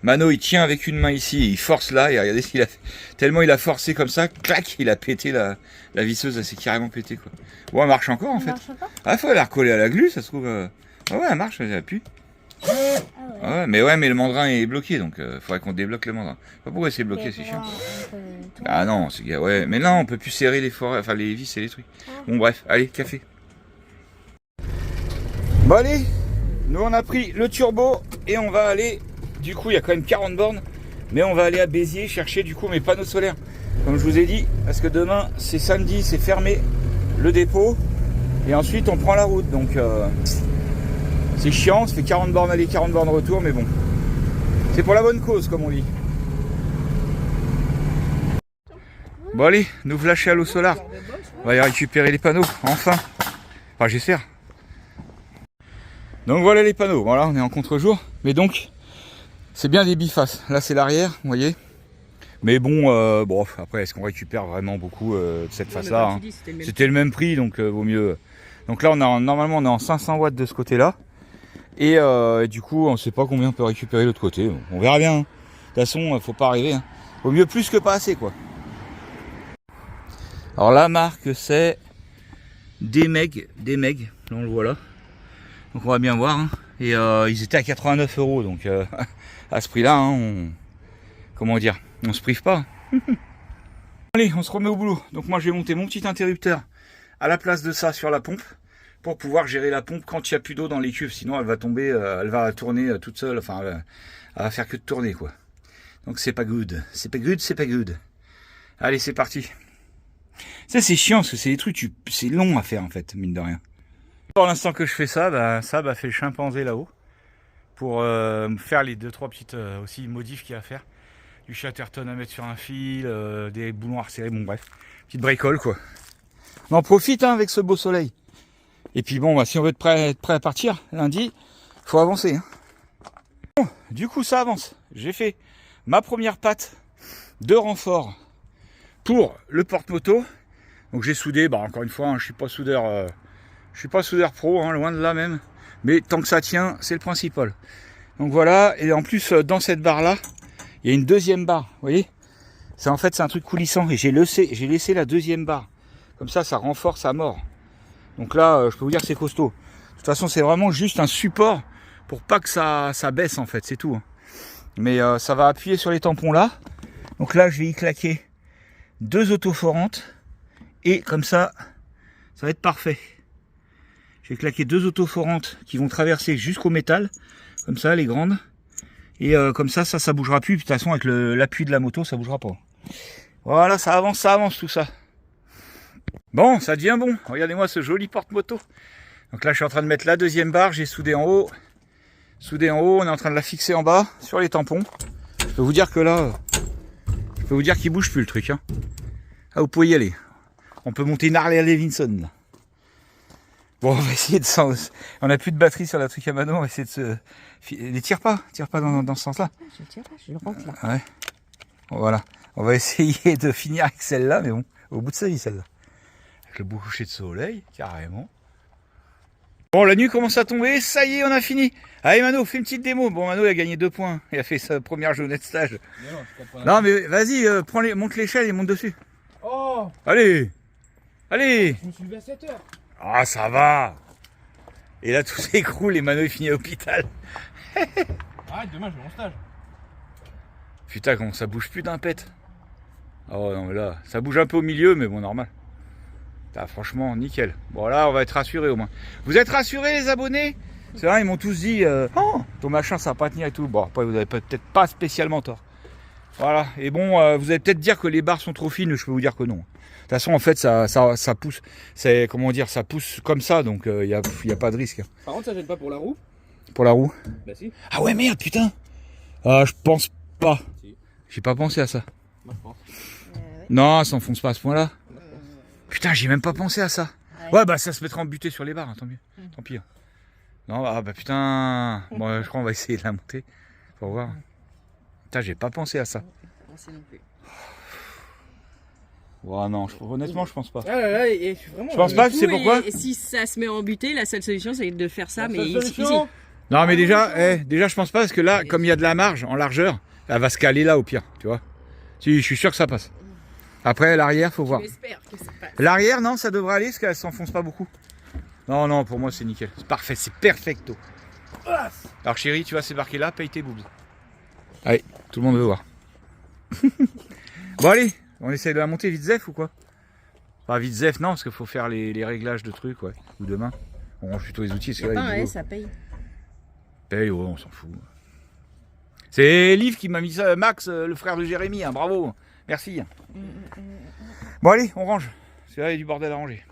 S1: Mano, il tient avec une main ici et il force là. Et regardez ce qu'il a fait. Tellement il a forcé comme ça, clac, il a pété la visseuse. Elle s'est carrément pété, quoi. Bon, elle marche encore, en fait. Ah, faut la recoller à la glu, ça se trouve. Ouais, elle marche, elle appuie. Ouais, mais le mandrin est bloqué, donc faudrait qu'on débloque le mandrin. Je sais pas pourquoi c'est bloqué, c'est chiant. Ah non, c'est ouais, mais non, on peut plus serrer les forêts, enfin les vis et les trucs. Bon bref, allez, café. Bon allez, nous on a pris le turbo et on va aller, du coup il y a quand même 40 bornes, mais on va aller à Béziers chercher du coup mes panneaux solaires. Comme je vous ai dit, parce que demain c'est samedi, c'est fermé le dépôt, et ensuite on prend la route, donc... c'est chiant, ça fait 40 bornes aller, 40 bornes retour, mais bon. C'est pour la bonne cause, comme on dit. Bon allez, nous lâcher à l'eau solar. On va y récupérer les panneaux, enfin. Enfin, j'espère. Donc voilà les panneaux. Voilà, on est en contre-jour. Mais donc, c'est bien des bifaces. Là, c'est l'arrière, vous voyez. Mais bon, après, est-ce qu'on récupère vraiment beaucoup de cette face-là, hein. C'était le même prix, donc vaut mieux. Donc là, normalement, on est en 500 watts de ce côté-là. Et du coup, on ne sait pas combien on peut récupérer de l'autre côté. On verra bien. Hein. De toute façon, faut pas arriver. Hein. Vaut mieux plus que pas assez, quoi. Alors la marque, c'est Demeg. Là, on le voit là. Donc on va bien voir. Hein. Et ils étaient à 89 €. Donc à ce prix-là, hein, comment dire, on se prive pas. Allez, on se remet au boulot. Donc moi, je vais monter mon petit interrupteur à la place de ça sur la pompe, pour pouvoir gérer la pompe quand il n'y a plus d'eau dans les cuves. Sinon, elle va tomber, elle va tourner toute seule. Enfin, elle va faire que de tourner, quoi. Donc, c'est pas good. C'est pas good, c'est pas good. Allez, c'est parti. Ça, c'est chiant, parce que c'est des trucs, c'est long à faire, en fait, mine de rien. Pour l'instant que je fais ça, ça fait le chimpanzé là-haut. Pour faire les 2-3 petites aussi modifs qu'il y a à faire. Du chatterton à mettre sur un fil, des boulons à resserrer, bon bref. Petite bricole, quoi. On en profite, hein, avec ce beau soleil. Et puis bon, si on veut être prêt à partir lundi, faut avancer. Hein. Bon, du coup, ça avance. J'ai fait ma première patte de renfort pour le porte-moto. Donc j'ai soudé, bah encore une fois, hein, je suis pas soudeur pro, hein, loin de là même. Mais tant que ça tient, c'est le principal. Donc voilà, et en plus dans cette barre là, il y a une deuxième barre, vous voyez. C'est en fait c'est un truc coulissant et j'ai laissé la deuxième barre. Comme ça renforce à mort. Donc là, je peux vous dire que c'est costaud. De toute façon, c'est vraiment juste un support pour pas que ça baisse en fait, c'est tout. Hein. Mais ça va appuyer sur les tampons là. Donc là, je vais y claquer 2 autoforantes et comme ça va être parfait. Je vais claquer 2 autoforantes qui vont traverser jusqu'au métal, comme ça, les grandes. Et comme ça bougera plus. De toute façon, avec l'appui de la moto, ça bougera pas. Voilà, ça avance tout ça. Bon, ça devient bon. Regardez-moi ce joli porte-moto. Donc là, je suis en train de mettre la deuxième barre. J'ai soudé en haut. On est en train de la fixer en bas, sur les tampons. Je peux vous dire que là, qu'il bouge plus le truc. Hein. Ah, vous pouvez y aller. On peut monter une Harley Davidson. Là. Bon, on va essayer de s'en... On n'a plus de batterie sur la truc à mano. On va essayer de se... Les tire pas dans ce sens-là.
S3: Je tire pas, je rentre là.
S1: Ouais. Bon, voilà. On va essayer de finir avec celle-là, mais bon, au bout de sa vie, celle-là. Avec le beau coucher de soleil, carrément. Bon, la nuit commence à tomber. Ça y est, on a fini. Allez, Mano, fais une petite démo. Bon, Mano, il a gagné 2 points. Il a fait sa première journée de stage. Non, mais vas-y, monte l'échelle et monte dessus.
S2: Oh,
S1: Allez.
S2: je me suis levé à 7h.
S1: Ah, ça va. Et là, tout s'écroule et Mano, il finit à l'hôpital.
S2: Arrête, demain, je vais en stage.
S1: Putain, comment ça bouge plus d'un pet. Oh non, mais là, ça bouge un peu au milieu, mais bon, normal. Ah, franchement, nickel. Bon, là, on va être rassurés au moins. Vous êtes rassurés, les abonnés? C'est vrai, ils m'ont tous dit oh, ton machin, ça va pas tenir et tout. Bon, après, vous avez peut-être pas spécialement tort. Voilà. Et bon, vous allez peut-être dire que les barres sont trop fines. Je peux vous dire que non. De toute façon, en fait, ça pousse. C'est, comment dire, ça pousse comme ça. Donc, il n'y a pas de risque.
S2: Par contre, ça gêne pas pour la roue?
S1: Pour la roue?
S2: Bah, si.
S1: Ah ouais, merde, putain. Ah, je pense pas.
S2: Si.
S1: J'ai pas pensé à ça.
S2: Moi, je pense.
S1: Non, ça s'enfonce pas à ce point-là. Putain, j'ai même pas pensé à ça. Ouais, bah ça se mettra en butée sur les barres, hein, tant mieux. Tant pis. Hein. Non, ah bah putain. Bon, je crois qu'on va essayer de la monter. Faut voir. Putain, j'ai pas pensé à ça. Ouais, non, honnêtement, je pense pas.
S2: Ah là là, et je suis vraiment.
S1: Je pense pas, tu sais pourquoi?
S3: Et si ça se met en butée, la seule solution, c'est de faire ça, mais ici.
S1: Non, mais déjà, je pense pas parce que là, comme il y a de la marge en largeur, elle va se caler là au pire, tu vois. Si, je suis sûr que ça passe. Après, l'arrière, faut voir.
S3: J'espère que ça passe.
S1: L'arrière, non, ça devrait aller parce qu'elle s'enfonce pas beaucoup. Non, non, pour moi, c'est nickel. C'est parfait, c'est perfecto. Alors, chérie, tu vas c'est marqué là, paye tes boobs. Allez, tout le monde veut voir. Bon, allez, on essaye de la monter vite zef ou quoi? Pas vite zef, non, parce qu'il faut faire les réglages de trucs, ouais. Ou demain. On range plutôt les outils. Parce que là,
S3: Ouais, ça paye.
S1: Paye, ouais, on s'en fout. C'est Liv qui m'a mis ça, Max, le frère de Jérémy, hein, bravo. Merci. Bon allez, on range. C'est là, il y a du bordel à ranger.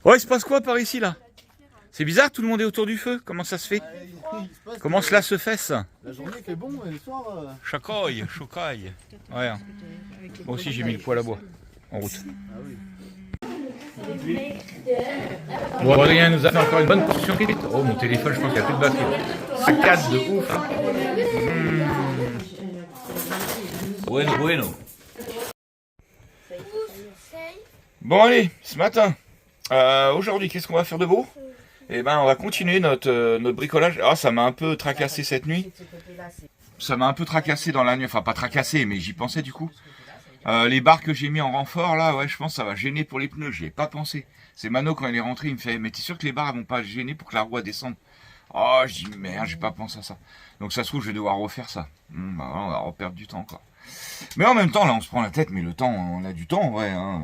S1: Ouais, il se passe quoi par ici là? C'est bizarre, tout le monde est autour du feu. Comment ça se fait? Comment cela se fait ça?
S6: La journée fait bon et le soir.
S1: Chacaille, chocaille. Ouais. Hein. Moi aussi j'ai mis le poêle à bois en route. Bon, Adrien nous a fait encore une bonne portion de frites. Oh, mon téléphone, je pense qu'il n'y a plus de batterie. Ça casse de ouf. Hein. Bueno. Bon, allez, ce matin, aujourd'hui, qu'est-ce qu'on va faire de beau? Eh ben, on va continuer notre bricolage. Ah, ça m'a un peu tracassé cette nuit. Ça m'a un peu tracassé dans la nuit. Enfin, pas tracassé, mais j'y pensais du coup. Les barres que j'ai mis en renfort, là, ouais, je pense que ça va gêner pour les pneus. J'y ai pas pensé. C'est Mano, quand il est rentré, il me fait « Mais t'es sûr que les barres vont pas gêner pour que la roue descende ?» Oh, je dis « Merde, j'ai pas pensé à ça. » Donc ça se trouve, je vais devoir refaire ça. Bah, on va reperdre du temps encore. Mais en même temps, là, on se prend la tête. Mais le temps, on a du temps, en vrai. Hein.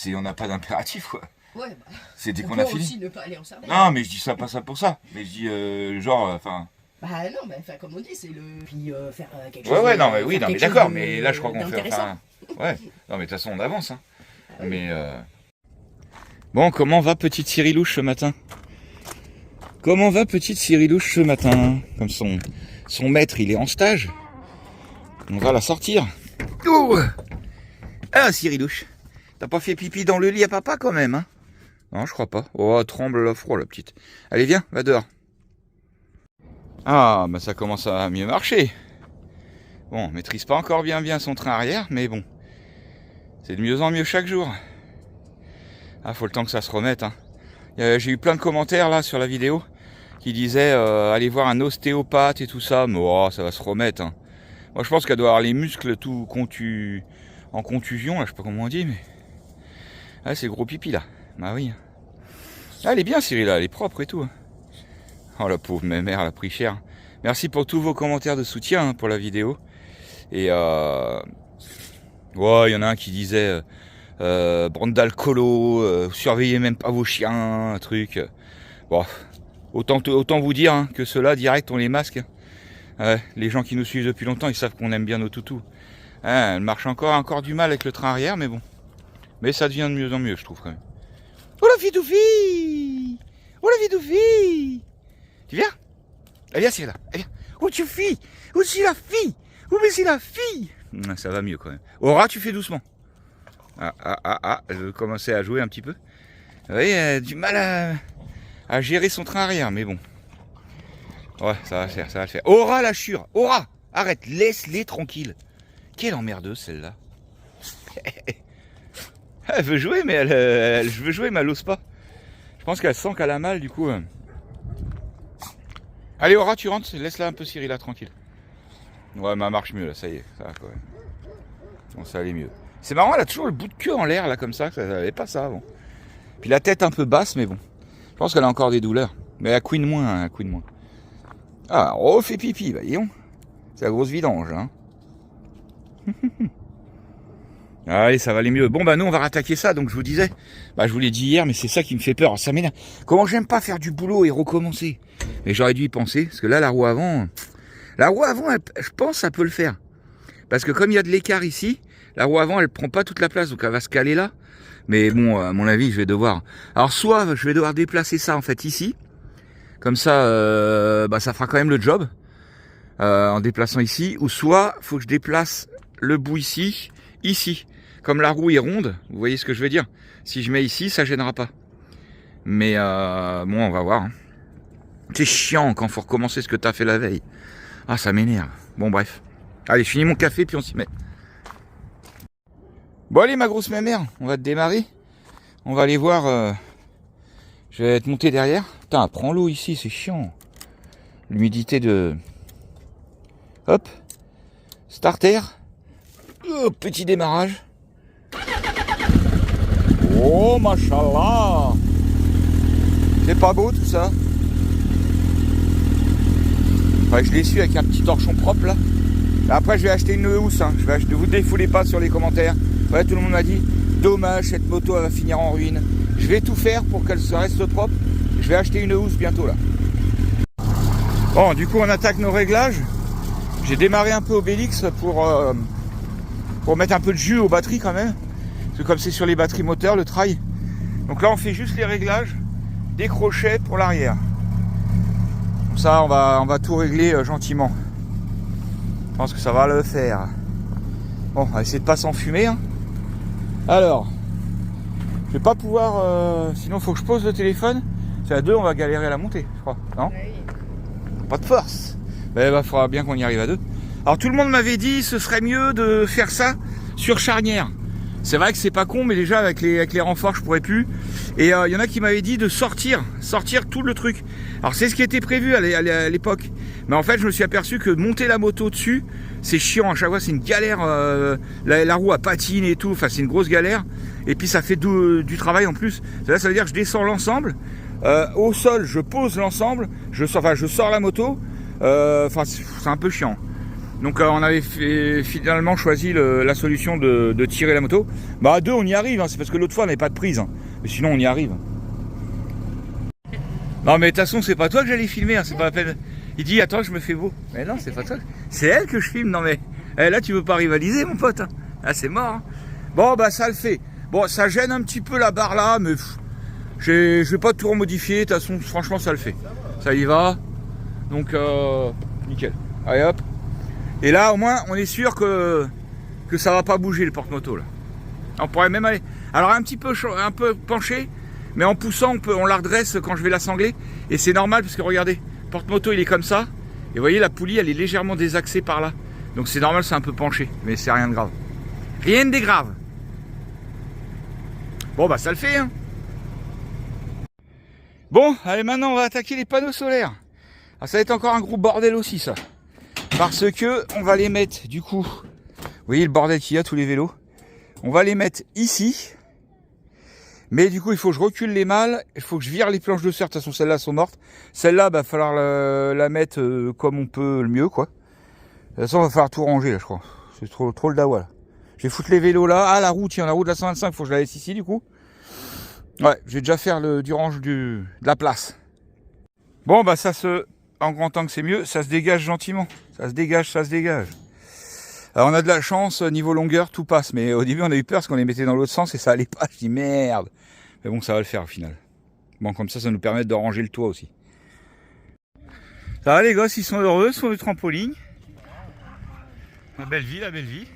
S1: On n'a pas d'impératif, quoi.
S3: Ouais, bah.
S1: C'est dès qu'on a fini.
S3: Aussi ne pas aller en service.
S1: Non, mais je dis ça pas ça pour ça. Mais je dis, genre, enfin...
S3: Bah non, mais comme on dit, c'est le... Puis faire quelque
S1: Ouais,
S3: chose...
S1: ouais, non, mais oui, non, mais d'accord. Mais là, je crois qu'on fait...
S3: d'intéressant.
S1: Enfin, ouais. Non, mais de toute façon, on avance. Hein. Mais... Bon, comment va petite Cyrilouche ce matin? Comment va petite Cyrilouche ce matin? Comme son maître, il est en stage. On va la sortir. Oh, ah, Cyrilouche. T'as pas fait pipi dans le lit à papa quand même, hein? Non, je crois pas. Oh, tremble la froid, la petite. Allez, viens, va dehors. Ah, bah ça commence à mieux marcher. Bon, on maîtrise pas encore bien son train arrière, mais bon. C'est de mieux en mieux chaque jour. Ah, faut le temps que ça se remette. Hein. J'ai eu plein de commentaires là sur la vidéo qui disaient allez voir un ostéopathe et tout ça, mais oh, ça va se remettre. Hein. Moi je pense qu'elle doit avoir les muscles tout en contusion, là, je sais pas comment on dit, mais. Ah, c'est gros pipi là. Bah oui. Ah, elle est bien Cyril, là, elle est propre et tout. Hein. Oh la pauvre mère, elle a pris cher. Merci pour tous vos commentaires de soutien hein, pour la vidéo. Et ouais, il y en a un qui disait bande d'alcoolos, surveillez même pas vos chiens, un truc. Bon, autant vous dire hein, que ceux-là, direct, on les masque. Les gens qui nous suivent depuis longtemps, ils savent qu'on aime bien nos toutous. Elle marche encore du mal avec le train arrière, mais bon. Mais ça devient de mieux en mieux, je trouve quand même. Oh la fille! Oh la fille! Tu viens? Elle vient, c'est là. Elle vient. Oh tu fille! Où c'est la fille? Où c'est la fille? Ça va mieux quand même. Aura, tu fais doucement. Je commençais à jouer un petit peu. Oui, elle a du mal à gérer son train arrière, mais bon. Ouais, ça va le faire, ça va le faire. Aura la chure! Aura! Arrête, laisse-les tranquilles. Quelle emmerdeuse celle-là. Elle veut jouer, mais je veux jouer, mais elle n'ose pas. Je pense qu'elle sent qu'elle a mal, du coup. Allez, Aura, tu rentres, laisse-la un peu Cyril, là, tranquille. Ouais, mais elle marche mieux, là, ça y est, ça va quand même. Bon, ça allait mieux. C'est marrant, elle a toujours le bout de queue en l'air, là, comme ça n'avait pas ça avant. Puis la tête un peu basse, mais bon. Je pense qu'elle a encore des douleurs. Mais elle couine moins, hein, elle couine moins. Ah, on refait pipi, bah, voyons. C'est la grosse vidange, hein. Allez, ça va aller mieux. Bon, bah, nous, on va rattaquer ça. Donc, je vous disais, bah, je vous l'ai dit hier, mais c'est ça qui me fait peur. Alors, ça m'énerve. Comment j'aime pas faire du boulot et recommencer. Mais j'aurais dû y penser. Parce que là, la roue avant, je pense, ça peut le faire. Parce que comme il y a de l'écart ici, la roue avant, elle prend pas toute la place. Donc, elle va se caler là. Mais bon, à mon avis, je vais devoir. Alors, soit je vais devoir déplacer ça, en fait, ici. Comme ça, bah, ça fera quand même le job. En déplaçant ici. Ou soit, faut que je déplace le bout ici. Comme la roue est ronde, vous voyez ce que je veux dire. Si je mets ici, ça gênera pas. Mais bon, on va voir. Hein. C'est chiant quand faut recommencer ce que tu as fait la veille. Ah, ça m'énerve. Bon, bref. Allez, je finis mon café, puis on s'y met. Bon, allez, ma grosse mémère, on va te démarrer. On va aller voir... Je vais te monter derrière. Putain, prends l'eau ici, c'est chiant. L'humidité de... Hop. Starter. Oh, petit démarrage. Oh, machallah. C'est pas beau tout ça. Enfin, je l'ai su avec un petit torchon propre là. Après, je vais acheter une housse. Hein. Ne vous défoulez pas sur les commentaires. Ouais, tout le monde m'a dit, dommage, cette moto elle va finir en ruine. Je vais tout faire pour qu'elle reste propre. Je vais acheter une housse bientôt là. Bon, du coup, on attaque nos réglages. J'ai démarré un peu Obélix pour mettre un peu de jus aux batteries quand même. Parce que comme c'est sur les batteries moteurs, le trail. Donc là, on fait juste les réglages des crochets pour l'arrière. Comme ça, on va tout régler gentiment. Je pense que ça va le faire. Bon, on va essayer de pas s'enfumer. Hein. Alors, je vais pas pouvoir... sinon, il faut que je pose le téléphone. C'est à deux, on va galérer à la montée, je crois. Non ? Pas de force. Ben, il faudra bien qu'on y arrive à deux. Alors tout le monde m'avait dit ce serait mieux de faire ça sur charnière. C'est vrai que c'est pas con, mais déjà avec les renforts je pourrais plus. Et il y en a qui m'avaient dit de sortir tout le truc. Alors c'est ce qui était prévu à l'époque. Mais en fait je me suis aperçu que monter la moto dessus, c'est chiant. À chaque fois c'est une galère. La roue à patine et tout. Enfin c'est une grosse galère. Et puis ça fait du travail en plus. Là ça veut dire que je descends l'ensemble. Au sol je pose l'ensemble. Je sors la moto. Enfin c'est un peu chiant. Donc on avait finalement choisi la solution de tirer la moto. Bah à deux on y arrive, hein. C'est parce que l'autre fois on n'avait pas de prise. Hein. Mais sinon on y arrive. Non mais de toute façon c'est pas toi que j'allais filmer, hein. C'est pas la peine. Il dit attends je me fais beau. Mais non c'est pas toi. C'est elle que je filme. Non mais là tu veux pas rivaliser mon pote. Hein. Ah c'est mort. Hein. Bon bah ça le fait. Bon ça gêne un petit peu la barre là. Mais je vais pas tout remodifier. De toute façon franchement ça le fait. Ça y va. Donc nickel. Allez hop. Et là, au moins, on est sûr que ça va pas bouger le porte-moto là. On pourrait même aller. Alors un peu penché, mais en poussant, on la redresse quand je vais la sangler. Et c'est normal parce que regardez, le porte-moto il est comme ça. Et vous voyez, la poulie elle est légèrement désaxée par là. Donc c'est normal, c'est un peu penché, mais c'est rien de grave. Rien de grave. Bon bah ça le fait hein. Bon, allez maintenant on va attaquer les panneaux solaires. Ah, ça va être encore un gros bordel aussi ça. Parce que on va les mettre du coup. Vous voyez le bordel qu'il y a, tous les vélos. On va les mettre ici. Mais du coup il faut que je recule les mâles. Il faut que je vire les planches de serre. De toute façon celles-là sont mortes. Celle-là, bah, va falloir la mettre comme on peut le mieux quoi. De toute façon il va falloir tout ranger là je crois. C'est trop le dawa là. Je vais foutre les vélos là. Ah la roue, tiens, la roue de la 125, faut que je la laisse ici du coup. Ouais, je vais déjà faire du range de la place. Bon bah ça se... En grand angle c'est mieux, ça se dégage gentiment. Ça se dégage, ça se dégage. Alors on a de la chance, niveau longueur, tout passe. Mais au début on a eu peur parce qu'on les mettait dans l'autre sens et ça allait pas. Je dis merde. Mais bon, ça va le faire au final. Bon, comme ça nous permet de ranger le toit aussi. Ça va les gosses, ils sont heureux sur le trampoline. La belle vie, la belle vie.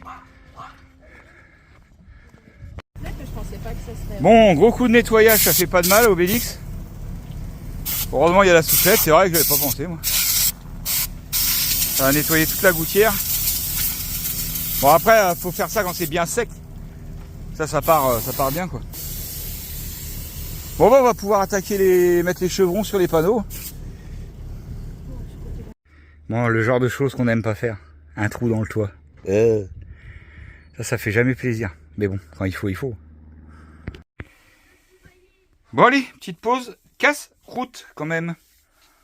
S1: Bon, gros coup de nettoyage, ça fait pas de mal, Obélix. Heureusement, il y a la soufflette, c'est vrai que j'avais pas pensé, moi. Ça va nettoyer toute la gouttière. Bon, après, faut faire ça quand c'est bien sec. Ça part bien, quoi. Bon, bah, on va pouvoir attaquer mettre les chevrons sur les panneaux. Bon, le genre de choses qu'on n'aime pas faire. Un trou dans le toit. Ça fait jamais plaisir. Mais bon, quand il faut, il faut. Bon allez, petite pause, casse-croûte quand même.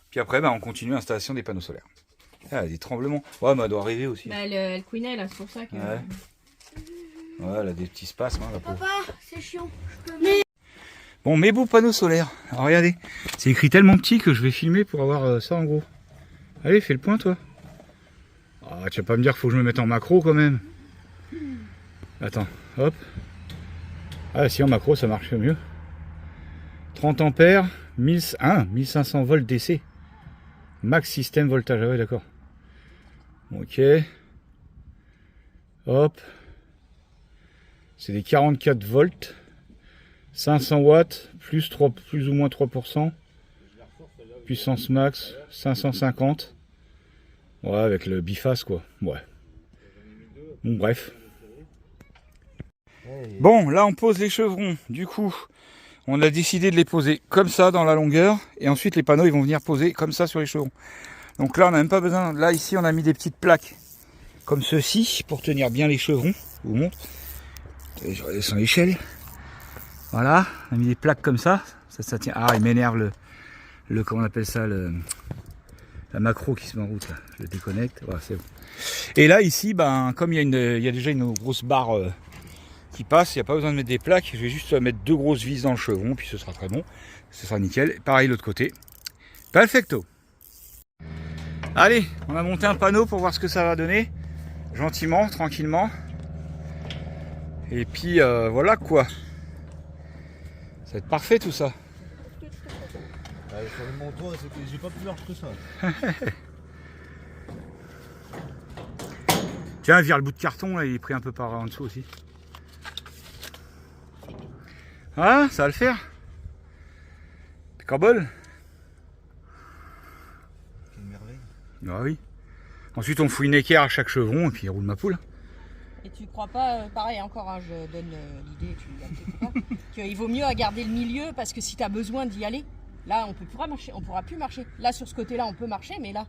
S1: Puis après, bah, on continue l'installation des panneaux solaires. Ah, des tremblements. Ouais, mais elle doit arriver aussi.
S5: Bah, elle couinait là, c'est pour ça que...
S1: Ouais. Ouais, elle a des petits spasmes, hein, la pauvre.
S4: Papa, c'est chiant.
S1: Bon, mes beaux panneaux solaires. Alors regardez, c'est écrit tellement petit que je vais filmer pour avoir ça en gros. Allez, fais le point toi. Ah, tu vas pas me dire qu'il faut que je me mette en macro quand même. Attends, hop. Ah si, en macro ça marche mieux. 30 ampères, 1500 volts DC. Max système voltage, ah ouais d'accord. Ok. Hop. C'est des 44 volts. 500 watts, plus ou moins 3%. Puissance max, 550. Ouais, avec le biface quoi. Ouais. Bon, bref. Bon, là on pose les chevrons. Du coup, on a décidé de les poser comme ça dans la longueur. Et ensuite les panneaux ils vont venir poser comme ça sur les chevrons. Donc là on n'a même pas besoin. Là ici on a mis des petites plaques comme ceci pour tenir bien les chevrons. Je vous montre. Je redescends l'échelle. Voilà, on a mis des plaques comme ça. Ça tient. Ah, il m'énerve le comment on appelle ça, la macro qui se met en route là. Je le déconnecte. Voilà, c'est bon. Et là ici, ben comme il y a déjà une grosse barre qui passe, il n'y a pas besoin de mettre des plaques. Je vais juste mettre 2 grosses vis dans le chevron, puis ce sera très bon. Ce sera nickel. Pareil l'autre côté. Perfecto. Allez, on a monté un panneau pour voir ce que ça va donner. Gentiment, tranquillement. Et puis voilà quoi. Ça va être parfait tout ça.
S6: Sur mon toit, j'ai pas plus large que ça.
S1: Tiens, vire le bout de carton, là, il est pris un peu par en dessous aussi. Ah, ça va le faire. Carbone.
S6: Quelle merveille.
S1: Ah oui. Ensuite, on fout une équerre à chaque chevron et puis il roule ma poule.
S3: Et tu crois pas, pareil encore, hein, je donne l'idée, qu'il vaut mieux garder le milieu parce que si tu as besoin d'y aller, là on pourra plus marcher. Là sur ce côté-là on peut marcher, mais là,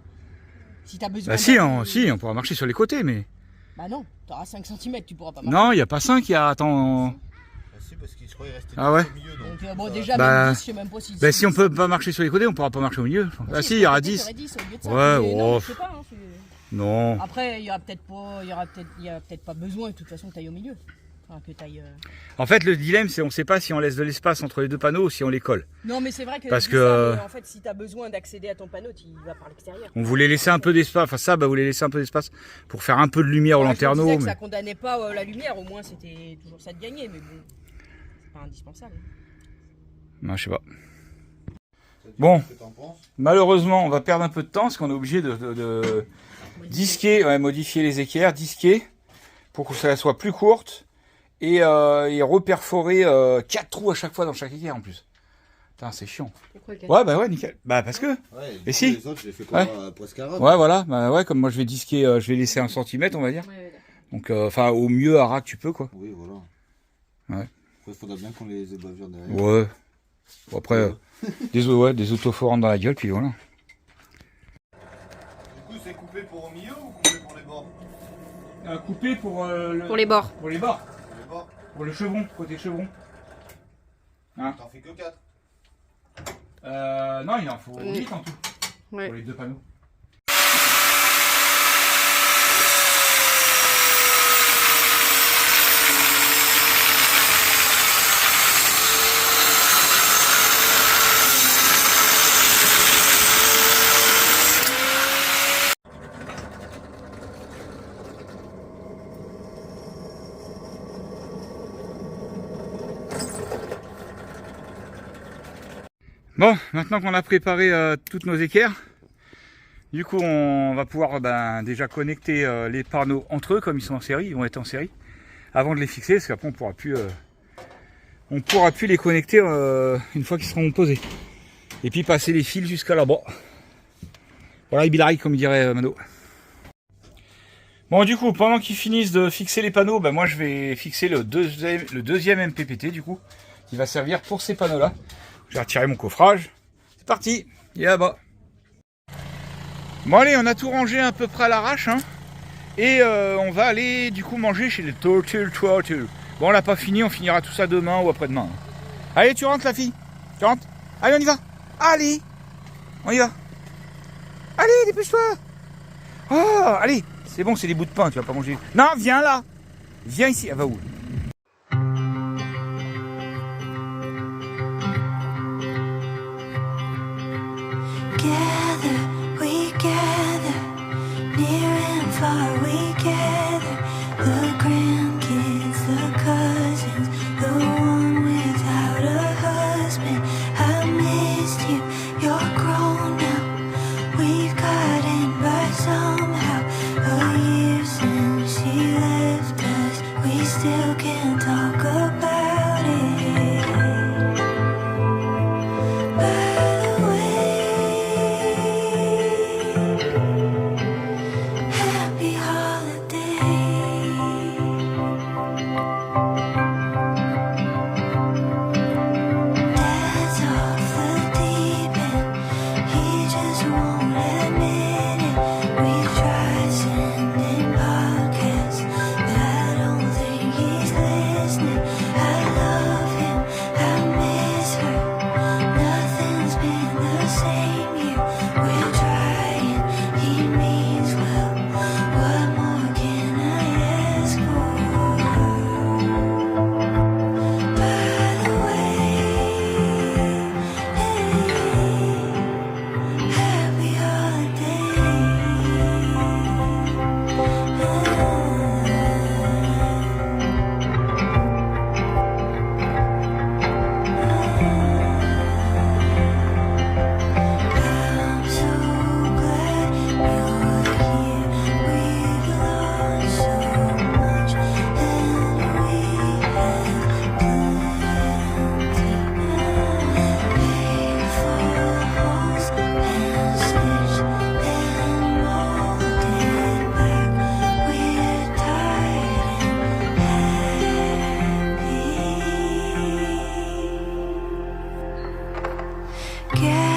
S3: si tu as besoin.
S1: Bah si, on pourra marcher sur les côtés, mais.
S3: Bah non, tu auras 5 cm, tu pourras pas marcher.
S1: Non, il n'y a pas 5, il y a. Attends.
S6: Ah si, parce qu'il je crois qu'il restait
S1: Ah ouais.
S6: au milieu. Donc.
S3: Bon, déjà,
S1: Bah,
S3: même 10, je sais même pas si.
S1: Bah si on peut pas marcher sur les côtés, on pourra pas marcher au milieu. Ah si, il y aura 10.
S3: Au lieu de ça,
S1: Ouais,
S3: mais non,
S1: oh.
S3: je sais pas, hein,
S1: Non.
S3: après, il y a peut-être pas besoin de toute façon que tu ailles au milieu. Enfin, que t'ailles,
S1: En fait, le dilemme, c'est on sait pas si on laisse de l'espace entre les deux panneaux ou si on les colle.
S3: Non, mais c'est vrai que.
S1: Parce que-
S3: en fait, si tu as besoin d'accéder à ton panneau, tu y vas par l'extérieur.
S1: On voulait laisser un peu d'espace. Enfin ça, bah vous voulez laisser un peu d'espace pour faire un peu de lumière au
S3: Je
S1: lanterneau.
S3: disais que
S1: Mais...
S3: ça condamnait pas la lumière, au moins c'était toujours ça de gagner, mais bon, c'est pas indispensable.
S1: Non, je sais pas. Bon, malheureusement, on va perdre un peu de temps parce qu'on est obligé de disquer, ouais, modifier les équerres, disquer pour que ça soit plus courte et reperforer 4 trous à chaque fois dans chaque équerre en plus. Putain, c'est chiant.
S3: Pourquoi
S1: Ouais, bah ouais, nickel. Bah parce que...
S6: Ouais,
S1: Et si
S6: les autres, je les fais quoi presque arabe.
S1: Ouais, voilà. Bah ouais, comme moi je vais disquer, je vais laisser 1 centimètre, on va dire.
S3: Ouais,
S1: Donc, enfin, au mieux, à ras que tu peux, quoi.
S6: Oui, voilà.
S1: Ouais.
S6: Il faudra bien qu'on les ébavure derrière.
S1: Ouais. Bon, après, des autoforants dans la gueule, puis voilà.
S6: Du coup, c'est coupé pour au milieu ou coupé pour les bords?
S1: Coupé pour,
S3: Pour les bords.
S1: pour les bords.
S6: Pour les bords.
S1: Pour le chevron, côté chevron.
S6: T'en fais que 4.
S1: Non, il en faut 8 en tout.
S3: Ouais.
S1: Pour les 2 panneaux. Bon, maintenant qu'on a préparé toutes nos équerres, du coup on va pouvoir déjà connecter les panneaux entre eux comme ils sont en série, ils vont être en série, avant de les fixer, parce qu'après on pourra plus les connecter une fois qu'ils seront posés. Et puis passer les fils jusqu'à là-bas. Voilà, Ibilaï comme dirait Mano. Bon, du coup, pendant qu'ils finissent de fixer les panneaux, moi je vais fixer le deuxième MPPT du coup, qui va servir pour ces panneaux-là. Je vais retirer mon coffrage. C'est parti, il est là-bas. Bon allez, on a tout rangé à peu près à l'arrache. Hein, et on va aller du coup manger chez les Turtle. Bon, on l'a pas fini, on finira tout ça demain ou après-demain. Allez, tu rentres la fille. Tu rentres. Allez, on y va. Allez, on y va. Allez, dépêche-toi. Oh, allez. C'est bon, c'est des bouts de pain, tu vas pas manger. Non, viens là. Viens ici. Elle va où?
S7: Yeah.